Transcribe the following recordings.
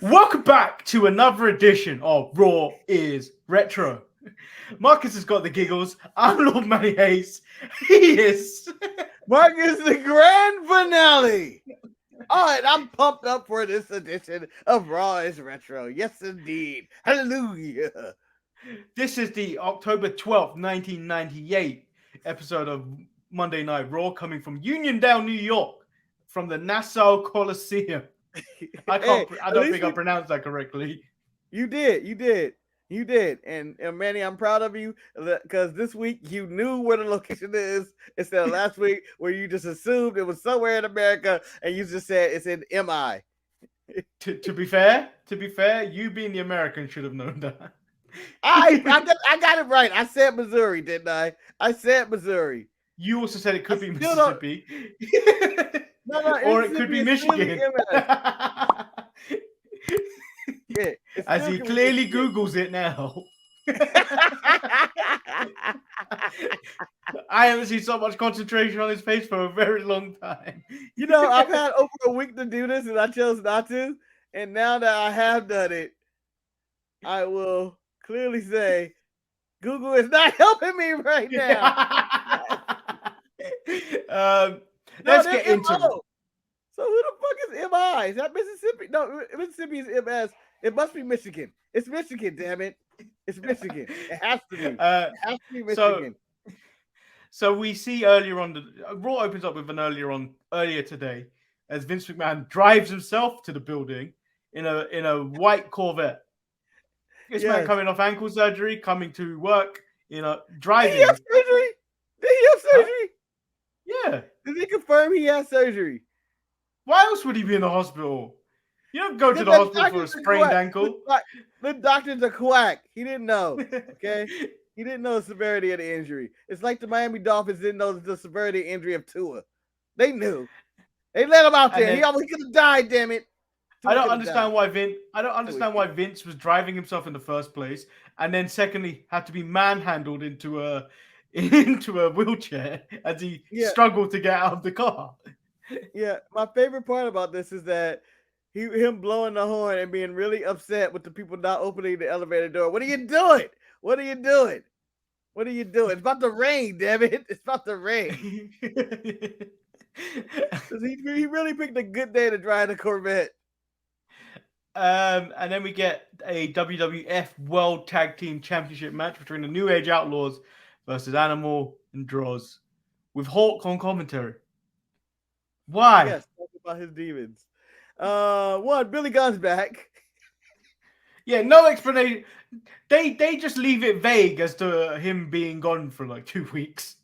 Welcome back to another edition of Raw is Retro. Marcus has got the giggles. I'm Lord Manny Hayes. He is. Marcus, the grand finale. All right, I'm pumped up for this edition of Raw is Retro. Yes, indeed. Hallelujah. This is the October 12th, 1998 episode of Monday Night Raw coming from Uniontown, New York, from the Nassau Coliseum. I don't think I pronounced that correctly. You did. And Manny, I'm proud of you because this week you knew where the location is instead of last week where you just assumed it was somewhere in America and you just said it's in MI. To be fair, you being the American should have known that. I got it right. I said Missouri, didn't I? I said Missouri. You also said it could be Mississippi. No, or it could be Michigan. Yeah, as he clearly Googles it now. I haven't seen so much concentration on his face for a very long time. You know, I've had over a week to do this and I chose not to. And now that I have done it, I will clearly say Google is not helping me right now. Let's get into it. So who the fuck is MI? Is that Mississippi? No, Mississippi is MS. It must be Michigan. It's Michigan, damn it. It's Michigan. It has to be. It has to be Michigan. So we see earlier on, Raw opens up with an earlier today, as Vince McMahon drives himself to the building in a white Corvette. This man coming off ankle surgery, coming to work, driving. Did he have surgery? Yeah. Did they confirm he had surgery? Why else would he be in the hospital? You don't go to the hospital for a sprained ankle. The doctor's a quack. He didn't know. Okay? He didn't know the severity of the injury. It's like the Miami Dolphins didn't know the severity of the injury of Tua. They knew. They let him out there. He almost could have died, damn it. I don't understand why Vince was driving himself in the first place, and then secondly had to be manhandled into a wheelchair as he struggled to get out of the car. Yeah, my favorite part about this is that him blowing the horn and being really upset with the people not opening the elevator door. What are you doing? It's about to rain, damn it. It's about to rain. He really picked a good day to drive the Corvette. And then we get a WWF World Tag Team Championship match between the New Age Outlaws versus Animal and Droz with Hulk on commentary. Why? Yes, talk about his demons. Billy Gunn's back. Yeah, no explanation. They just leave it vague as to him being gone for like 2 weeks.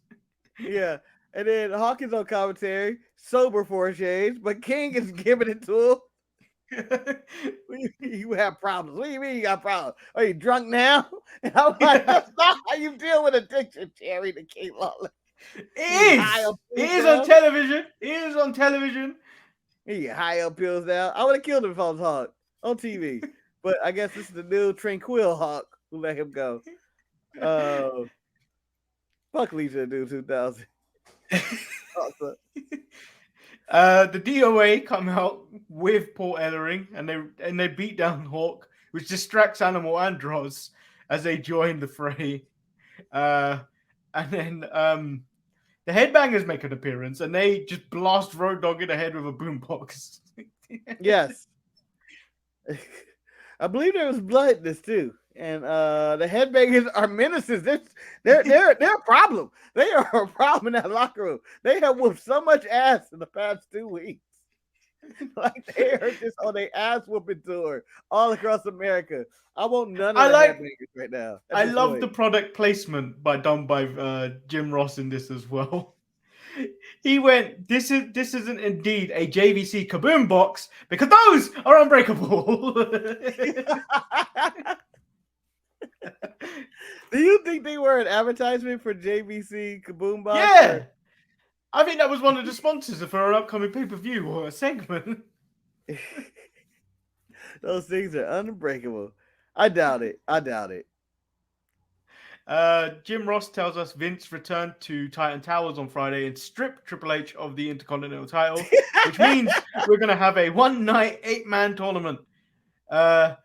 Yeah, and then Hawkins on commentary, sober for a change, but King is giving it to him. You have problems. What do you mean you got problems? Are you drunk now? And I'm like, that's not how you deal with addiction, Jerry the King Lawler. It is on television. He high up pills now. I would have killed him if I was Hawk on TV. But I guess this is the new Tranquil Hawk who let him go. Fuck Lisa do 2000. The DOA come out with Paul Ellering and they beat down Hawk, which distracts Animal and Droz as they join the fray. And then the Headbangers make an appearance and they just blast Road Dogg in the head with a boombox. Yes. I believe there was blood in this too. And the Headbangers are menaces. They're a problem. They are a problem in that locker room. They have whooped so much ass in the past 2 weeks. Like they are just on a ass whooping tour all across America. I want none of the Headbangers right now. I love the product placement done by Jim Ross in this as well. He went, this isn't indeed a JVC Kaboom box because those are unbreakable. Do you think they were an advertisement for JVC Kaboom box? Yeah. I think that was one of the sponsors for an upcoming pay-per-view or a segment. Those things are unbreakable. I doubt it. Jim Ross tells us Vince returned to Titan Towers on Friday and stripped Triple H of the Intercontinental title, which means we're going to have a one-night 8-man tournament. The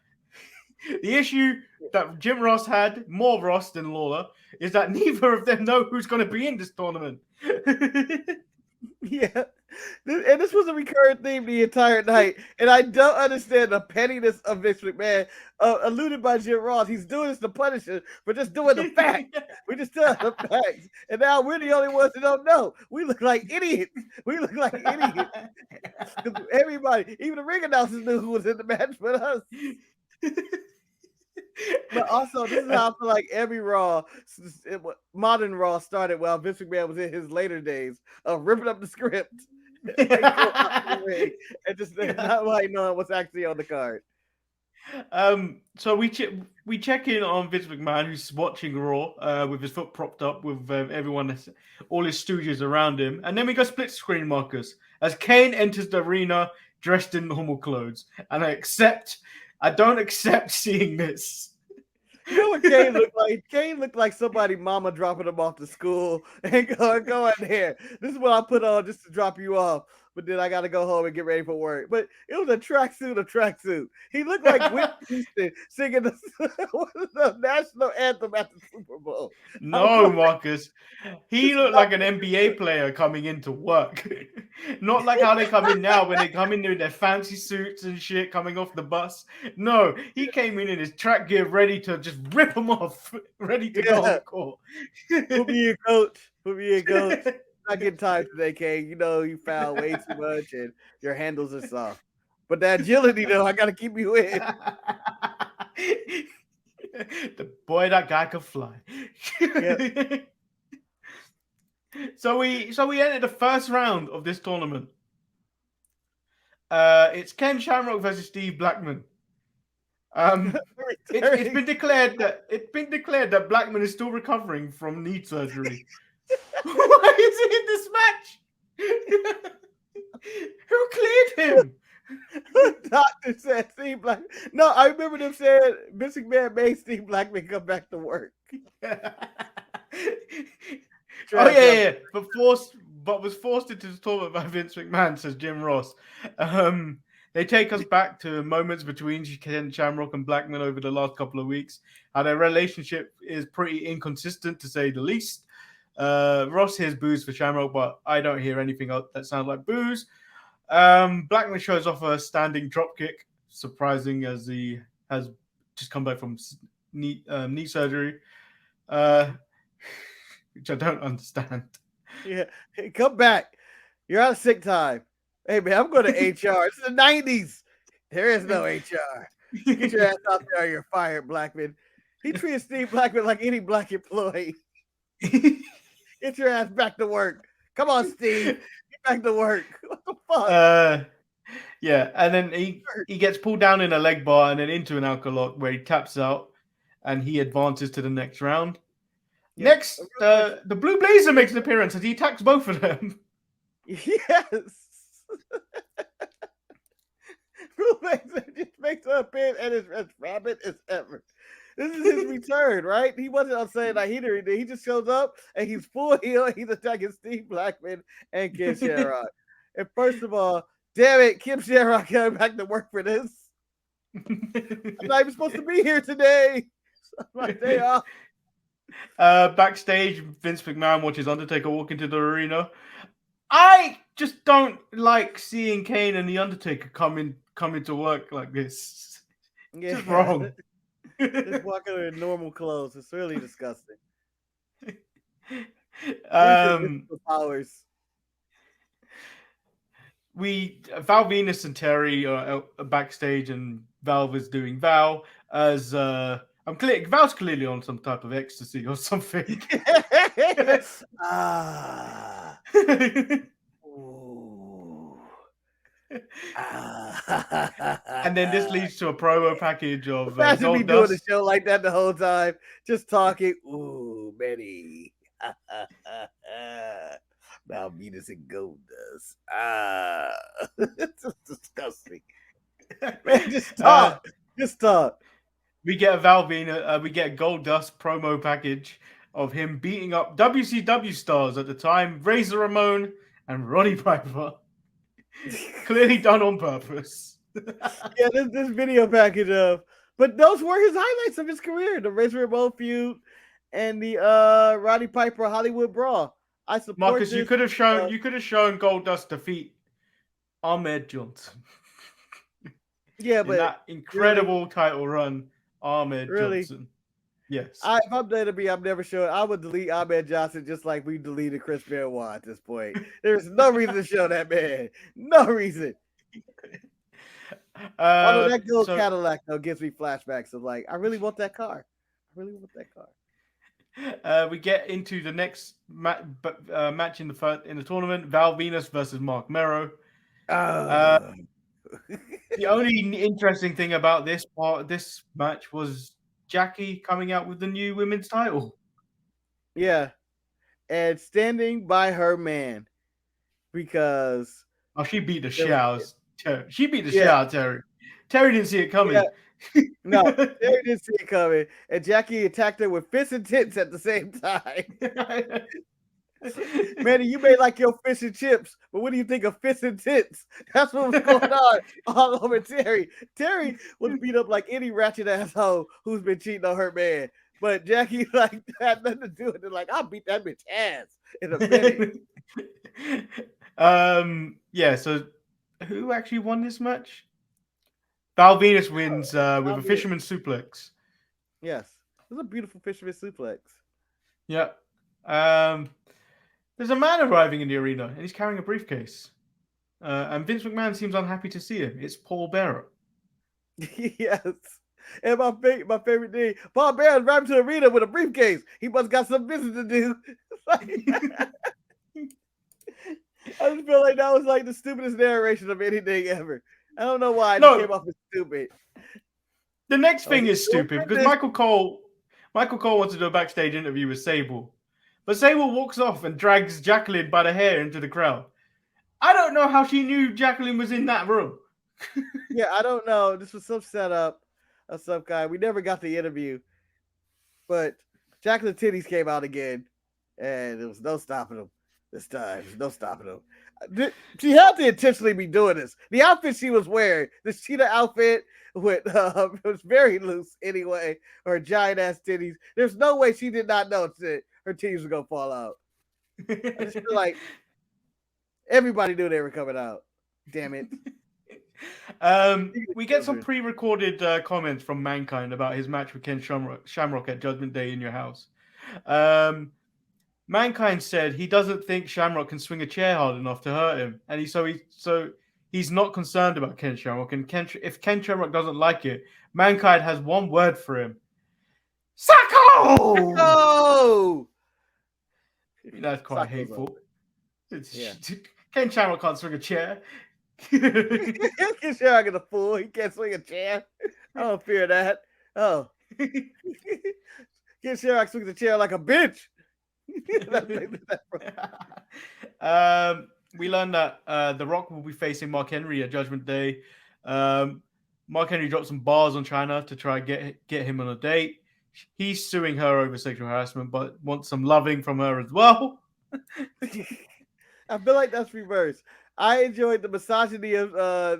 issue that Jim Ross had, more Ross than Lawler, is that neither of them know who's going to be in this tournament. Yeah. And this was a recurring theme the entire night. And I don't understand the pettiness of Vince McMahon, alluded by Jim Ross. He's doing this to punish us for just doing the facts. We just tell the facts. And now we're the only ones that don't know. We look like idiots. Everybody, even the ring announcers knew who was in the match but us. But also, this is how I feel like every Raw, modern Raw, started while Vince McMahon was in his later days of ripping up the script and just not like knowing what's actually on the card. So we check in on Vince McMahon, who's watching Raw with his foot propped up, with everyone, all his stooges around him, and then we go split screen, Marcus, as Kane enters the arena dressed in normal clothes, and I don't accept seeing this. You know what Kane looked like? Kane looked like somebody mama dropping him off to school and go in there. This is what I put on just to drop you off. But then I got to go home and get ready for work. But it was a tracksuit. He looked like Whitney Houston singing the national anthem at the Super Bowl. No, Marcus. He looked like an NBA player coming into work. Not like how they come in now when they come in with their fancy suits and shit coming off the bus. No, he came in his track gear ready to just rip them off, ready to go on the court. Put me in, coach. Not getting tired today, Kane. You know you foul way too much and your handles are soft. But the agility, though, I got to keep you in. The boy, that guy could fly. Yep. So we entered the first round of this tournament. It's Ken Shamrock versus Steve Blackman. It's been declared that Blackman is still recovering from knee surgery. Why is he in this match? Who cleared him? The doctor said Steve Blackman. No, I remember them saying Vince McMahon made Steve Blackman come back to work. Yeah. But was forced into the tournament by Vince McMahon, says Jim Ross. They take us back to moments between Ken Shamrock and Blackman over the last couple of weeks. How their relationship is pretty inconsistent, to say the least. Ross hears boos for Shamrock, but I don't hear anything that sounds like boos. Blackman shows off a standing dropkick, surprising as he has just come back from knee surgery, which I don't understand. Yeah, hey, come back. You're on sick time. Hey, man, I'm going to HR. It's the 90s. There is no HR. Get your ass out there or you're fired, Blackman. He treated Steve Blackman like any black employee. Get your ass back to work. Come on, Steve. Get back to work. What the fuck? Yeah, and then he gets pulled down in a leg bar and then into an ankle lock where he taps out and he advances to the next round. Yeah. Next, the Blue Blazer makes an appearance as he attacks both of them. Yes. Blue Blazer just makes an appearance and is as rabid as ever. This is his return, right? He wasn't on saying that he just shows up and he's full heel. He's attacking Steve Blackman and Kim Shamrock. And first of all, damn it, Kim Shamrock coming back to work for this. I'm not even supposed to be here today. It's my day off. Backstage, Vince McMahon watches Undertaker walk into the arena. I just don't like seeing Kane and the Undertaker come into work like this. Yeah. Just wrong. Just walking in normal clothes. It's really disgusting. Powers. Val Venus and Terry are backstage, and Val is doing Val as Val's clearly on some type of ecstasy or something. And then this leads to a promo package of imagine me doing a show like that the whole time, just talking. Ooh, Benny. Now Venus and Gold Dust. It's just disgusting. Man, just talk. Just talk. We get a Gold Dust promo package of him beating up WCW stars at the time, Razor Ramon and Roddy Piper. Clearly done on purpose. Yeah, this video package of, but those were his highlights of his career: the Razor Ramon feud and the Roddy Piper Hollywood Brawl. I support Marcus, you this. could have shown Goldust defeat Ahmed Johnson Yeah, in but that really, incredible title run. Ahmed really, Johnson. Yes. if I'm WWE, I'm never showing. I would delete Ahmed Johnson just like we deleted Chris Benoit at this point. There's no reason to show that man. No reason. Although that gold So Cadillac though gives me flashbacks of like, I really want that car. I really want that car. we get into the next match in the tournament: Val Venus versus Mark Mero. Uh, Oh. the only interesting thing about this match was Jackie coming out with the new women's title. Yeah, and standing by her man because Oh, she beat the there shit was, out of Terry. She beat the shit yeah, out of Terry. Terry didn't see it yeah. coming. No, Terry didn't see it coming, and Jackie attacked her with fists and tits at the same time. Manny, you may like your fish and chips, but what do you think of fish and tits? That's what was going on all over Terry. Terry was beat up like any ratchet asshole who's been cheating on her man. But Jackie like had nothing to do with it. Like, I'll beat that bitch ass in a minute. Yeah, so who actually won this match? Val Venus wins with a fisherman suplex. Yes. It was a beautiful fisherman suplex. Yeah. There's a man arriving in the arena and he's carrying a briefcase. And Vince McMahon seems unhappy to see him. It's Paul Bearer. Yes. And my favorite thing, Paul Bearer arrived to the arena with a briefcase. He must got some business to do. I just feel like that was like the stupidest narration of anything ever. I don't know why it just came off as stupid. The next thing is stupid because Michael Cole wants to do a backstage interview with Sable. But Sable walks off and drags Jacqueline by the hair into the crowd. I don't know how she knew Jacqueline was in that room. Yeah, I don't know. This was some setup of some kind. We never got the interview. But Jacqueline titties came out again. And there was no stopping them this time. There's no stopping them. She had to intentionally be doing this. The outfit she was wearing, the cheetah outfit, with it was very loose anyway, her giant ass titties. There's no way she did not know that her titties were gonna fall out. I just feel like everybody knew they were coming out. Damn it. We get some pre-recorded comments from Mankind about his match with Ken Shamrock at Judgment Day in your house. Mankind said he doesn't think Shamrock can swing a chair hard enough to hurt him, and he's not concerned about Ken Shamrock. And if Ken Shamrock doesn't like it, Mankind has one word for him: Sacco! Oh, That's quite Sacco's hateful. Yeah. Ken Shamrock can't swing a chair. Ken Shamrock is a fool. He can't swing a chair. I don't fear that. Oh, Ken Shamrock swings a chair like a bitch. We learned that The Rock will be facing Mark Henry at Judgment Day. Mark Henry dropped some bars on China to try and get him on a date. He's suing her over sexual harassment, but wants some loving from her as well. I feel like that's reversed. I enjoyed the misogyny of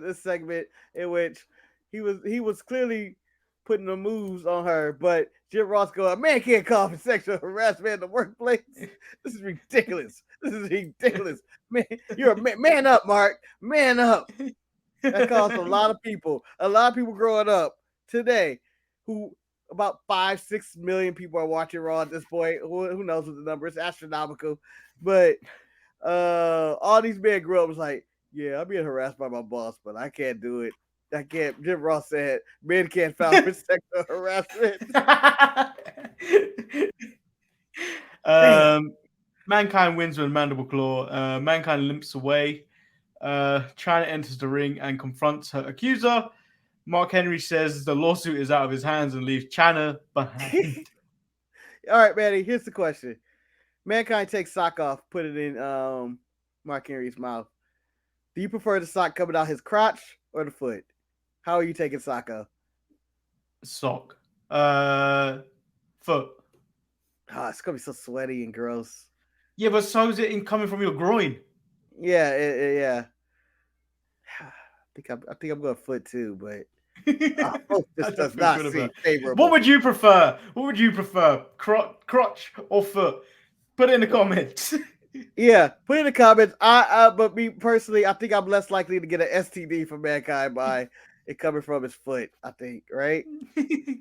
this segment in which he was clearly putting the moves on her, but Jim Ross go, a man can't call for sexual harassment in the workplace. This is ridiculous. This is ridiculous. Man, you're a man up, Mark. Man up. That caused a lot of people growing up today who about 5-6 million people are watching Raw at this point. Who knows what the number is? Astronomical. But all these men grew up was like, yeah, I'm being harassed by my boss, but I can't do it. I can't. Jim Ross said men can't file for sexual harassment. Mankind wins with a mandible claw. Mankind limps away. China enters the ring and confronts her accuser. Mark Henry says the lawsuit is out of his hands and leaves China behind. All right, Manny, here's the question. Mankind takes sock off, put it in Mark Henry's mouth. Do you prefer the sock coming out his crotch or the foot? How are you taking sock off? Sock. Foot. Oh, it's gonna be so sweaty and gross. Yeah, but so is it in coming from your groin. Yeah, yeah. I think I'm going foot too, but I this don't does feel not good seem about. What favorable. would you prefer? What would you prefer? Crotch or foot? Put it in the comments. Yeah, put in the comments. But me personally, I think I'm less likely to get an STD from Mankind by it coming from his foot. I think, right?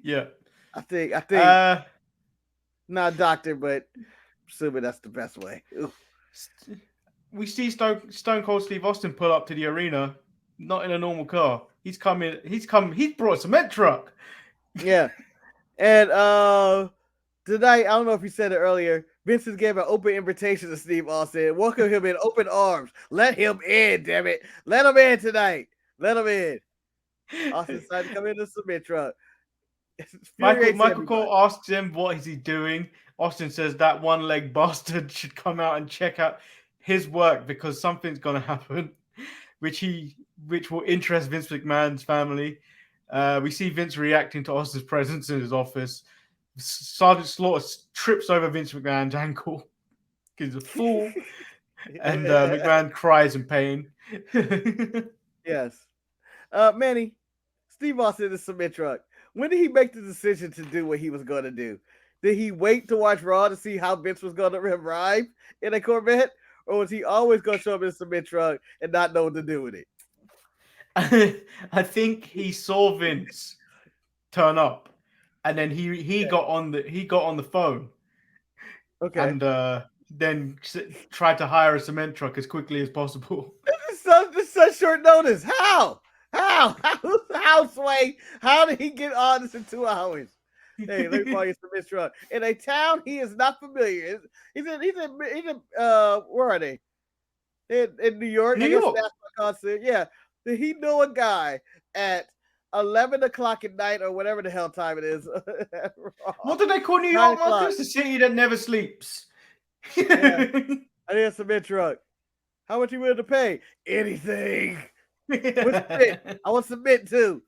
Yeah. I think, Uh, not a doctor, but assuming that's the best way. Ooh. we see Stone Cold Steve Austin pull up to the arena, not in a normal car. He's coming. He's brought a cement truck. Yeah, and tonight, I don't know if you said it earlier. Vincent gave an open invitation to Steve Austin. Welcome him in open arms. Let him in, damn it. Let him in tonight. Let him in. Austin decided to come in the cement truck. Michael Cole asks him what is he doing. Austin says that one-leg bastard should come out and check out his work because something's gonna happen, which will interest Vince McMahon's family. We see Vince reacting to Austin's presence in his office. Sergeant Slaughter trips over Vince McMahon's ankle. He's a fool, and McMahon cries in pain. Yes. Manny, Steve Austin in the cement truck. When did he make the decision to do what he was going to do? Did he wait to watch Raw to see how Vince was going to arrive in a Corvette? Or was he always going to show up in a cement truck and not know what to do with it? I think he saw Vince turn up, and then he got on the phone, Okay. and then tried to hire a cement truck as quickly as possible. This is such short notice. How? How, Sway? How did he get on this in 2 hours? Hey, let me call you cement truck. In a town he is not familiar. He's in where are they? In New York. New York. Concert. Yeah. Did he know a guy at 11 o'clock at night or whatever the hell time it is? What do they call New York, Marcus? The city that never sleeps. Yeah. I need a cement truck. How much you willing to pay? Anything. I want cement too.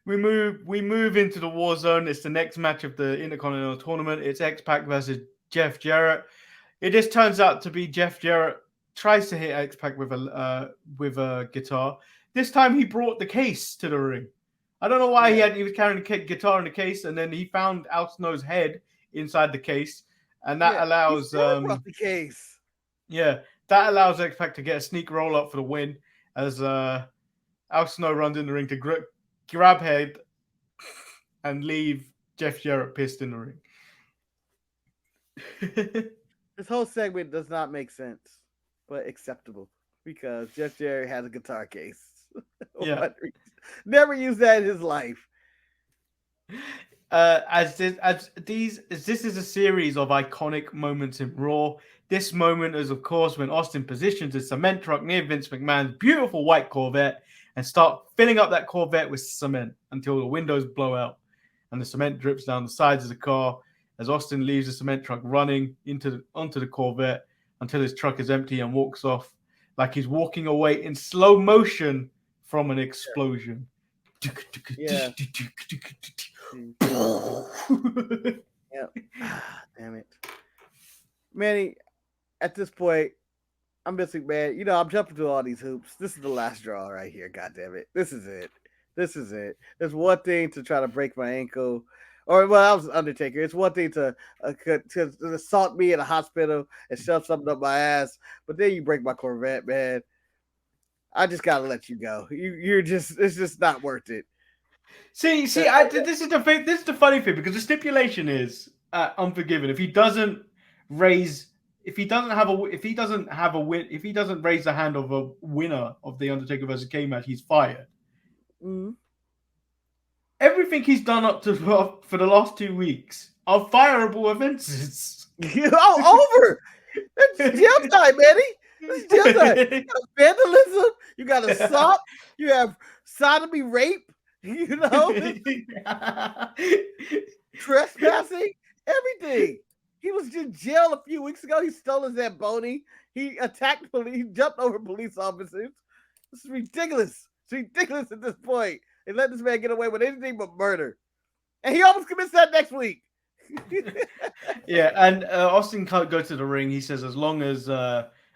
We move into the war zone. It's the next match of the Intercontinental Tournament. It's X-Pac versus Jeff Jarrett. It just turns out to be Jeff Jarrett tries to hit X-Pac with a guitar. This time he brought the case to the ring. I don't know why he was carrying the guitar in the case, and then he found Al Snow's head inside the case, and that allows brought the case. Yeah, that allows X-Pac to get a sneak roll up for the win as Al Snow runs in the ring to grab head and leave Jeff Jarrett pissed in the ring. This whole segment does not make sense, but acceptable because Jeff Jarrett has a guitar case. Yeah, never used that in his life. As this is a series of iconic moments in Raw. This moment is, of course, when Austin positions his cement truck near Vince McMahon's beautiful white Corvette and start filling up that Corvette with cement until the windows blow out and the cement drips down the sides of the car as Austin leaves the cement truck running onto the Corvette until his truck is empty and walks off like he's walking away in slow motion from an explosion. Yeah. Yeah. Damn it. Manny, at this point, I'm missing, man. You know, I'm jumping through all these hoops. This is the last draw right here. God damn it. This is it. There's one thing to try to break my ankle. Or, well, I was an Undertaker. It's one thing to assault me in a hospital and shove something up my ass. But then you break my Corvette, man. I just got to let you go. It's just not worth it. See, this is the funny thing because the stipulation is Unforgiven. If he doesn't raise the hand of a winner of the Undertaker versus Kane match, he's fired. Mm-hmm. Everything he's done up to for the last 2 weeks are fireable offenses. Over. It's jail time, Manny. It's jail time. You got vandalism. You got assault. You have sodomy, rape. You know, trespassing, everything. He was in jail a few weeks ago. He stole his Zamboni. He attacked police. He jumped over police officers. This is ridiculous. It's ridiculous at this point. They let this man get away with anything but murder. And he almost commits that next week. Yeah, and Austin can't go to the ring. He says as long as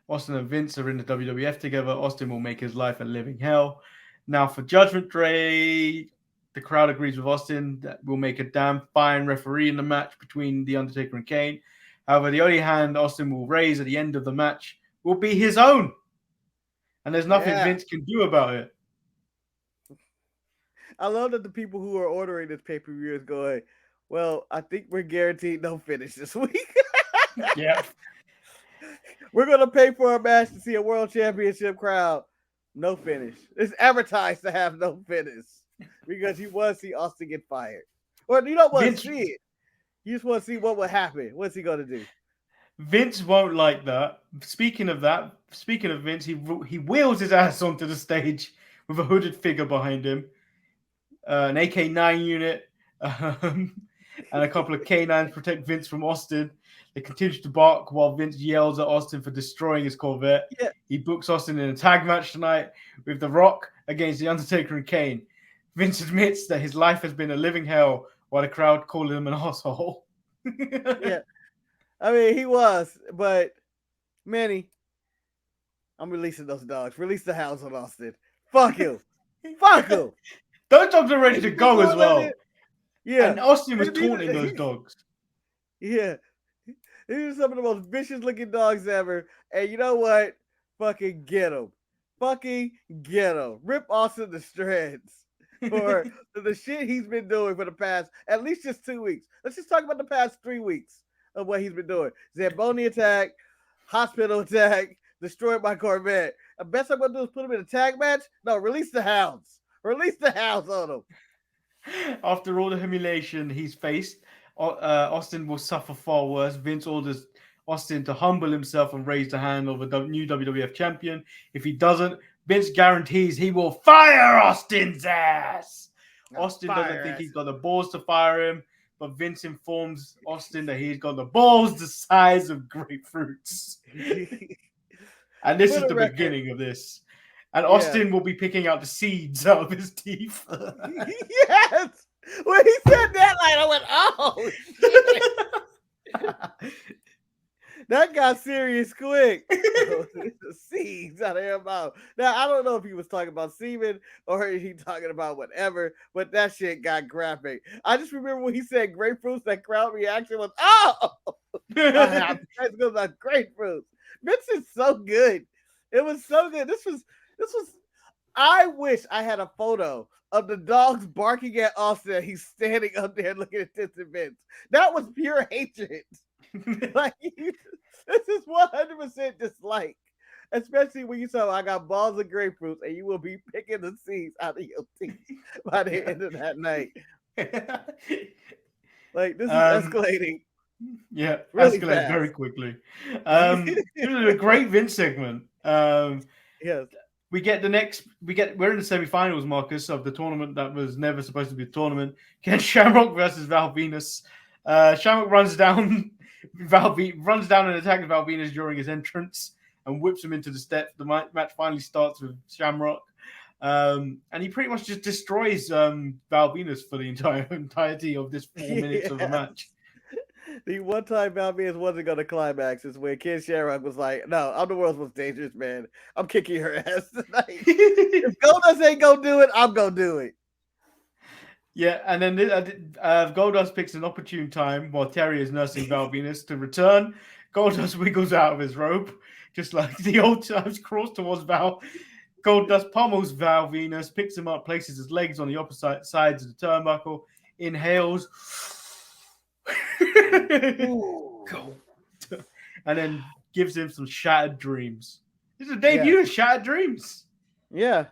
Austin and Vince are in the WWF together. Austin will make his life a living hell. Now for Judgment Day, the crowd agrees with Austin that we'll make a damn fine referee in the match between The Undertaker and Kane. However, the only hand Austin will raise at the end of the match will be his own. And there's nothing Vince can do about it. I love that the people who are ordering this pay-per-view is going, well, I think we're guaranteed no finish this week. Yeah. We're going to pay for a match to see a world championship crowd. No finish. It's advertised to have no finish because you want to see Austin get fired. Or you don't want to see it. You just want to see what will happen. What's he going to do? Vince won't like that. Speaking of Vince, he wheels his ass onto the stage with a hooded figure behind him, an AK-9 unit, and a couple of canines protect Vince from Austin. They continue to bark while Vince yells at Austin for destroying his Corvette. Yeah. He books Austin in a tag match tonight with The Rock against The Undertaker and Kane. Vince admits that his life has been a living hell while the crowd call him an asshole. Yeah. I mean, he was, but Manny, I'm releasing those dogs. Release the hounds on Austin. Fuck you. Fuck him. Those dogs are ready to go as well. Yeah. And Austin was taunting those dogs. Yeah. These are some of the most vicious looking dogs ever. And you know what? Fucking get them. Fucking get them. Rip Austin the shreds for the shit he's been doing for the past, at least just 2 weeks. Let's just talk about the past 3 weeks of what he's been doing. Zamboni attack, hospital attack, destroyed my Corvette. The best I'm going to do is put him in a tag match? No, release the hounds. Release the hounds on him. After all the humiliation he's faced, Austin will suffer far worse. Vince orders Austin to humble himself and raise the hand of a new WWF champion. If he doesn't, Vince guarantees he will fire Austin's ass. Austin doesn't think he's got the balls to fire him, but Vince informs Austin that he's got the balls the size of grapefruits. And this is the beginning of this. And Austin will be picking out the seeds out of his teeth. Yes! When he said that, I went, oh, shit. That got serious quick. The seeds out of her mouth. Now, I don't know if he was talking about semen or he talking about whatever, but that shit got graphic. I just remember when he said grapefruits, that crowd reaction was, oh! It's going to grapefruits. Vince is so good. It was so good. This was, I wish I had a photo of the dogs barking at Austin. He's standing up there looking at this event. That was pure hatred. Like, this is 100% dislike. Especially when you say, I got balls of grapefruits and you will be picking the seeds out of your teeth by the end of that night. Like, this is escalating. Yeah, really escalate very quickly. It was a great Vince segment. Yes. We're in the semi-finals, Marcus, of the tournament that was never supposed to be a tournament. Ken Shamrock versus Val Venus. Shamrock runs down and attacks Val Venus during his entrance and whips him into the steps. The match finally starts with Shamrock. And he pretty much just destroys Val Venus for the entirety of this 4 minutes of the match. The one time Val Venus wasn't going to climax is when Ken Shamrock was like, no, I'm the world's most dangerous man. I'm kicking her ass tonight. If Goldust ain't going to do it, I'm going to do it. Yeah, and then Goldust picks an opportune time while Terry is nursing Val Venus to return. Goldust wiggles out of his robe, just like the old times, crawls towards Val. Goldust pummels Val Venus, picks him up, places his legs on the opposite sides of the turnbuckle, inhales, and then gives him some Shattered Dreams. This is a debut of Shattered Dreams. Yeah.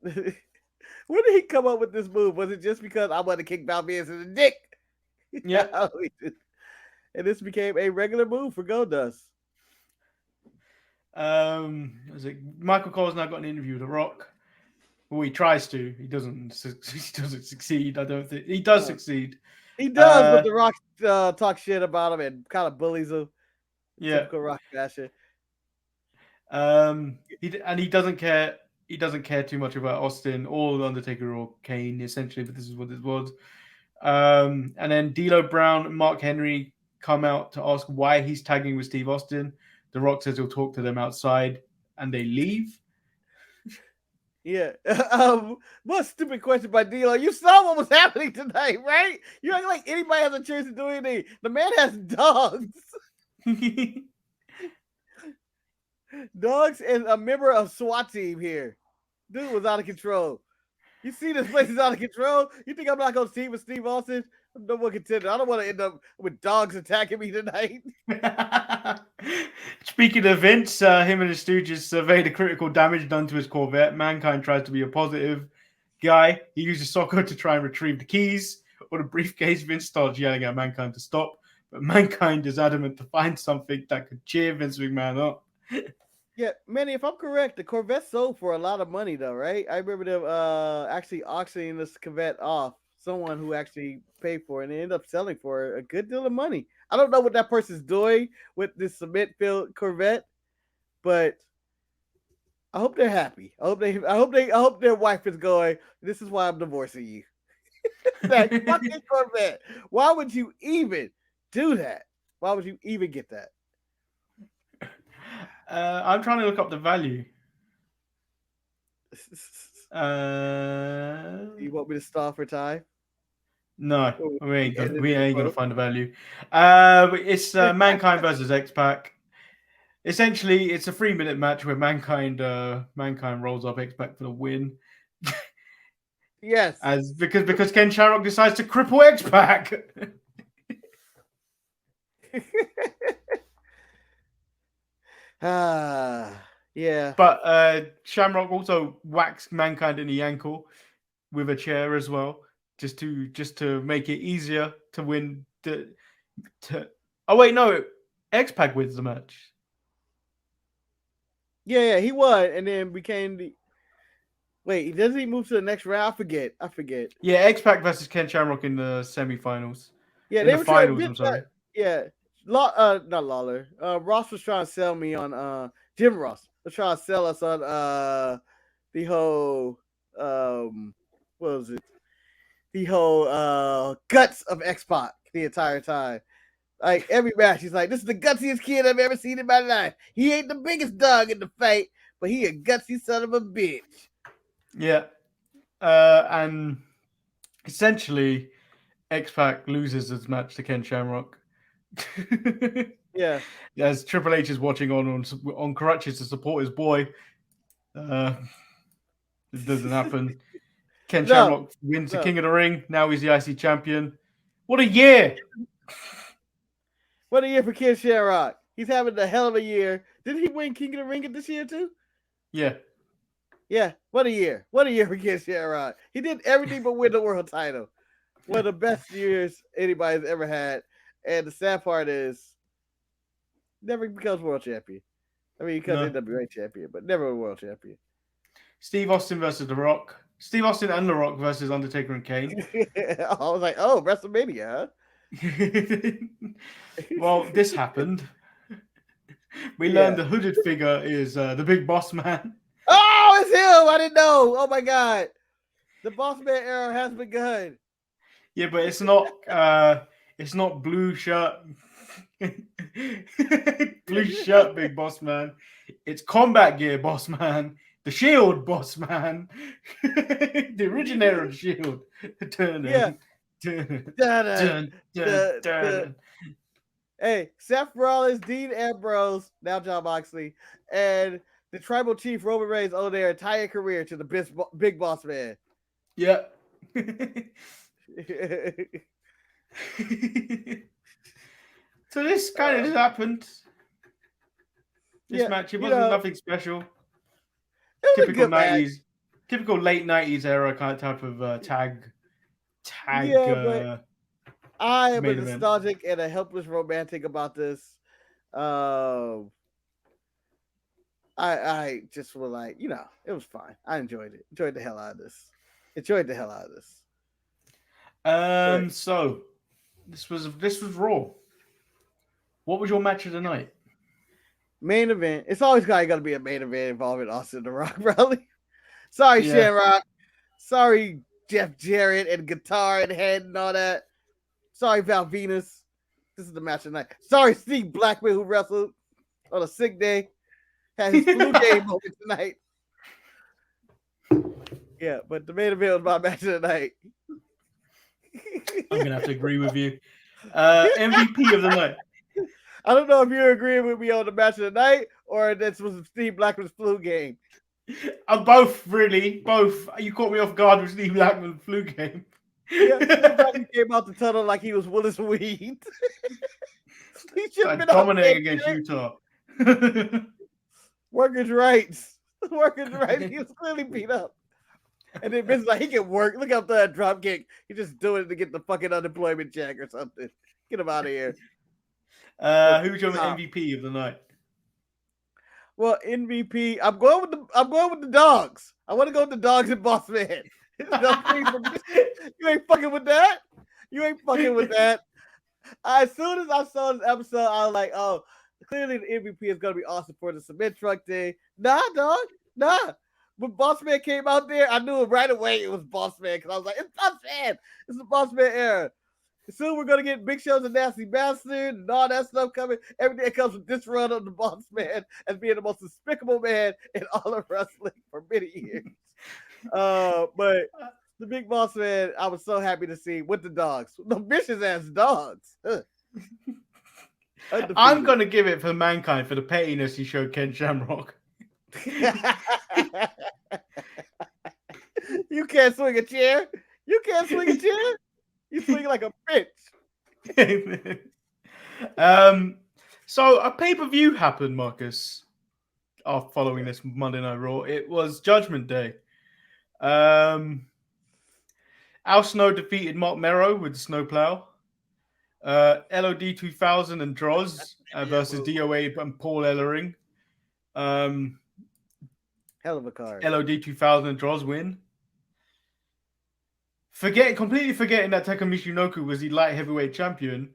When did he come up with this move? Was it just because I want to kick Val Venus in the dick? Yeah. And this became a regular move for Goldust. Michael Cole's now got an interview with The Rock. Well, he tries to. He doesn't succeed. I don't think he does succeed. He does, but The Rock talks shit about him and kind of bullies him. Yeah, typical Rock fashion. He doesn't care. He doesn't care too much about Austin or Undertaker or Kane, essentially. But this is what it was. And then D'Lo Brown and Mark Henry come out to ask why he's tagging with Steve Austin. The Rock says he'll talk to them outside, and they leave. Yeah. What stupid question by D'Lo? You saw what was happening tonight, right? You act like anybody has a chance to do anything. The man has dogs. Dogs and a member of SWAT team here. Dude was out of control. You see this place is out of control? You think I'm not going to team with Steve Austin? I'm no more contender. I don't want to end up with dogs attacking me tonight. Speaking of Vince, him and his stooges survey the critical damage done to his Corvette. Mankind tries to be a positive guy. He uses Socko to try and retrieve the keys or the briefcase. Vince starts yelling at Mankind to stop, but Mankind is adamant to find something that could cheer Vince McMahon up. Yeah, Manny, if I'm correct, the Corvette sold for a lot of money, though, right? I remember them actually auctioning this Corvette off. Someone who actually paid for it, and they ended up selling for a good deal of money. I don't know what that person's doing with this cement-filled Corvette, but I hope they're happy. I hope their wife is going, this is why I'm divorcing you. That fucking Corvette. Why would you even do that? Why would you even get that? I'm trying to look up the value. You want me to stall for time? No, we ain't gonna find the value. It's Mankind versus X-Pac. Essentially, it's a 3-minute match where Mankind rolls up X-Pac for the win. Yes, because Ken Shamrock decides to cripple X-Pac. Yeah. But Shamrock also whacks Mankind in the ankle with a chair as well, just to make it easier to win. Oh wait, no, X-Pac wins the match. Yeah, he won, and then became the. Wait, doesn't he move to the next round? I forget. Yeah, X-Pac versus Ken Shamrock in the semifinals. Yeah, they were finals. I'm sorry. Yeah, not Lawler. Ross was trying to sell me on Jim Ross was trying to sell us on the whole what was it? The whole guts of X-Pac the entire time. Like every match, he's like, "This is the gutsiest kid I've ever seen in my life. He ain't the biggest dog in the fight, but he a gutsy son of a bitch." Yeah, and essentially, X-Pac loses his match to Ken Shamrock. Yeah. As Triple H is watching on crutches to support his boy. It doesn't happen. Ken Shamrock wins the King of the Ring. Now he's the IC champion. What a year! What a year for Ken Shamrock. He's having a hell of a year. Didn't he win King of the Ring this year too? Yeah. Yeah. What a year. What a year for Ken Shamrock. He did everything but win the world title. One of the best years anybody's ever had. And the sad part is, never becomes world champion. I mean, he becomes NWA champion, but never a world champion. Steve Austin versus The Rock. Steve Austin and The Rock versus Undertaker and Kane. I was like, oh, WrestleMania, huh? Well, this happened. We learned the hooded figure is the Big Boss Man. Oh, it's him! I didn't know. Oh my god, the Boss Man era has begun. Yeah, but it's not. It's not blue shirt. Blue shirt, Big Boss Man. It's combat gear, Boss Man. The Shield, Boss Man. The originator of the Shield. Hey, Seth Rollins, Dean Ambrose, now Jon Moxley, and the Tribal Chief Roman Reigns owe their entire career to the Big Boss Man. Yeah. So this kind of just happened. This match, it wasn't nothing special. Typical 90s, typical late 90s era kind of type of tag. But I am a nostalgic and a helpless romantic about this. I just was like, it was fine. I enjoyed it. Enjoyed the hell out of this. So this was Raw. What was your match of the night? Main event. It's always got to be a main event involving Austin The Rock, probably. Sorry, Shamrock. Sorry, Jeff Jarrett and Guitar and Head and all that. Sorry, Val Venus. This is the match of the night. Sorry, Steve Blackman who wrestled. on a sick day. Had his flu game moment tonight. Yeah, but the main event was my match of the night. I'm gonna have to agree with you. MVP of the night. I don't know if you're agreeing with me on the match of the night or this was Steve Blackman's flu game. Both, really. Both. You caught me off guard with Steve Blackman's flu game. Yeah, Steve Blackman came out the tunnel like he was Willis Weed. He should have been dominating against Utah. Workers' rights. Workers' rights. He was clearly beat up. And then Vince like, he can work. Look up that drop kick. He's just doing it to get the fucking unemployment check or something. Get him out of here. Who's your MVP of the night? Well, MVP, I'm going with the dogs. I want to go with the dogs and Boss Man. You ain't fucking with that. You ain't fucking with that. As soon as I saw this episode, I was like, oh, clearly the MVP is gonna be awesome for the cement truck thing. Nah, dog. Nah. When Boss Man came out there, I knew right away it was Boss Man because I was like, it's Boss Man. It's the Boss Man era. Soon we're gonna get Big Show's a nasty bastard and all that stuff coming. Everything that comes with this run of the Boss Man as being the most despicable man in all of wrestling for many years. But the Big Boss Man, I was so happy to see with the dogs, the vicious ass dogs. I'm gonna give it for Mankind for the pettiness he showed Ken Shamrock. You can't swing a chair. You can't swing a chair. You swing like a bitch. So a pay-per-view happened, Marcus. Following this Monday Night Raw, it was Judgment Day. Al Snow defeated Mark Mero with the snowplow. LOD 2000 and Droz versus DOA and Paul Ellering. Hell of a card. LOD 2000 and Droz win. Completely forgetting that Taka Michinoku was the light heavyweight champion,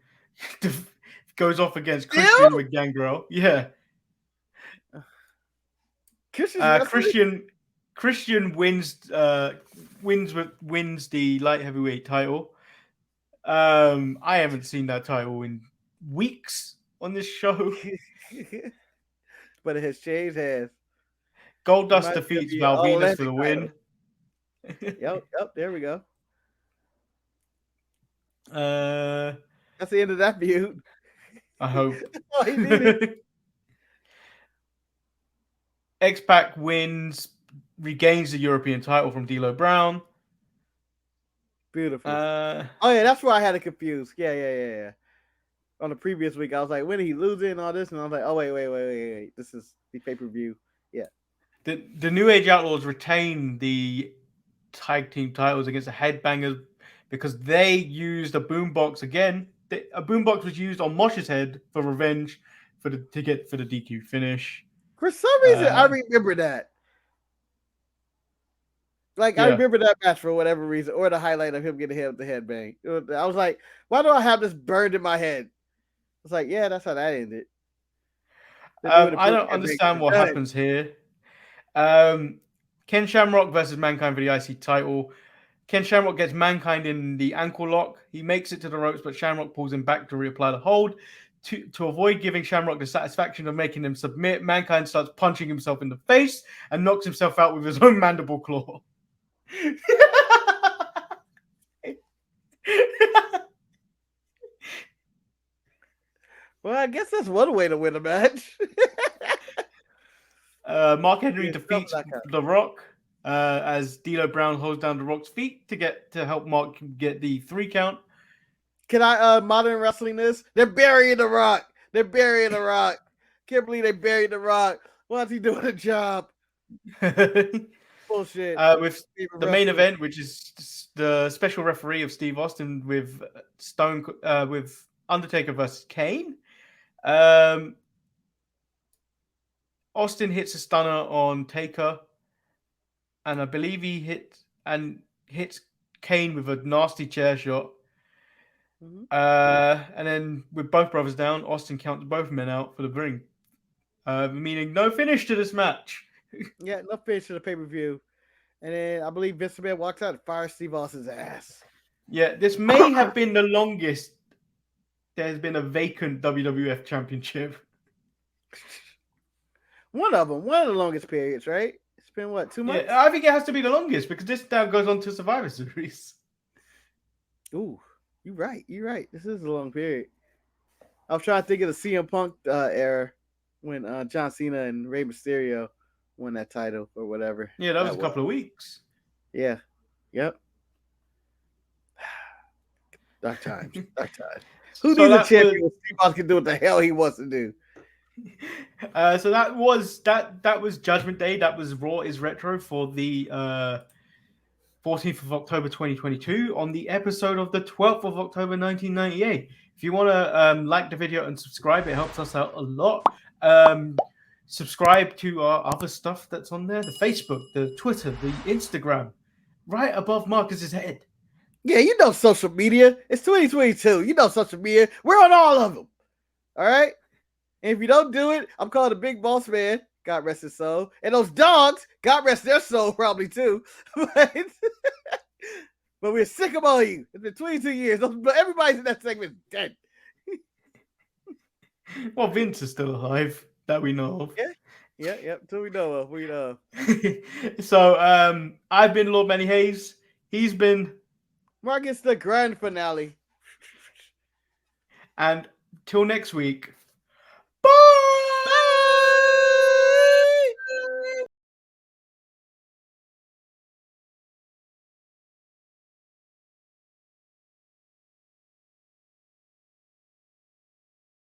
goes off against Christian with Gangrel. Yeah. Christian wins the light heavyweight title. I haven't seen that title in weeks on this show. But it has changed hands. Goldust defeats Val Venus for the win. Yep, there we go. That's the end of that feud. I hope. X-Pac wins, regains the European title from D'Lo Brown. Beautiful. Oh yeah, that's where I had it confused. Yeah. On the previous week, I was like, when did he lose it and all this? And I was like, oh wait. This is the pay-per-view. Yeah. The New Age Outlaws retain the tag team titles against the Headbangers because they used a boombox again. A boombox was used on Mosh's head for revenge to get the DQ finish. For some reason, I remember that. Like, I remember that match for whatever reason, or the highlight of him getting hit with the headbang. I was like, why do I have this burned in my head? It's like, yeah, that's how that ended. I don't understand what happens here. Ken Shamrock versus Mankind for the IC title. Ken Shamrock gets Mankind in the ankle lock. He makes it to the ropes, but Shamrock pulls him back to reapply the hold. To avoid giving Shamrock the satisfaction of making him submit, Mankind starts punching himself in the face and knocks himself out with his own mandible claw. Well, I guess that's one way to win a match. Mark Henry defeats The Rock as D'Lo Brown holds down The Rock's feet to help Mark get the 3 count. Can I modern wrestling this? They're burying The Rock. Can't believe they buried The Rock. Why's he doing a job? Bullshit. With the main event, which is the special referee of Steve Austin with with Undertaker versus Kane. Austin hits a stunner on Taker, and I believe he hits Kane with a nasty chair shot. Mm-hmm. And then with both brothers down, Austin counts both men out for the ring, meaning no finish to this match. Yeah, no finish to the pay-per-view. And then I believe Vince McMahon walks out and fires Steve Austin's ass. Yeah, this may have been the longest there's been a vacant WWF championship. One of the longest periods, right? It's been what, 2 months? Yeah, I think it has to be the longest because this now goes on to Survivor Series. Ooh, you're right. You're right. This is a long period. I was trying to think of the CM Punk era when John Cena and Rey Mysterio won that title or whatever. Yeah, that was a couple of weeks. Yeah. Yep. Dark times. Dark times. Who needs a champion when Steve Austin can do what the hell he wants to do? So that was Judgment Day. That was Raw is Retro for the 14th of October 2022 on the episode of the 12th of October 1998. If you want to like the video and subscribe, it helps us out a lot. Subscribe to our other stuff that's on there, the Facebook, the Twitter, the Instagram, right above Marcus's head. Yeah, you know social media. It's 2022. You know social media. We're on all of them. All right? And if you don't do it, I'm calling the big boss man. God rest his soul. And those dogs, God rest their soul probably too. But we're sick of all you. It's been 22 years. Everybody's in that segment is dead. Well, Vince is still alive that we know of. Yeah. Till we know of. We know. So I've been Lord Manny Hayes. He's been Marcus the grand finale. And till next week.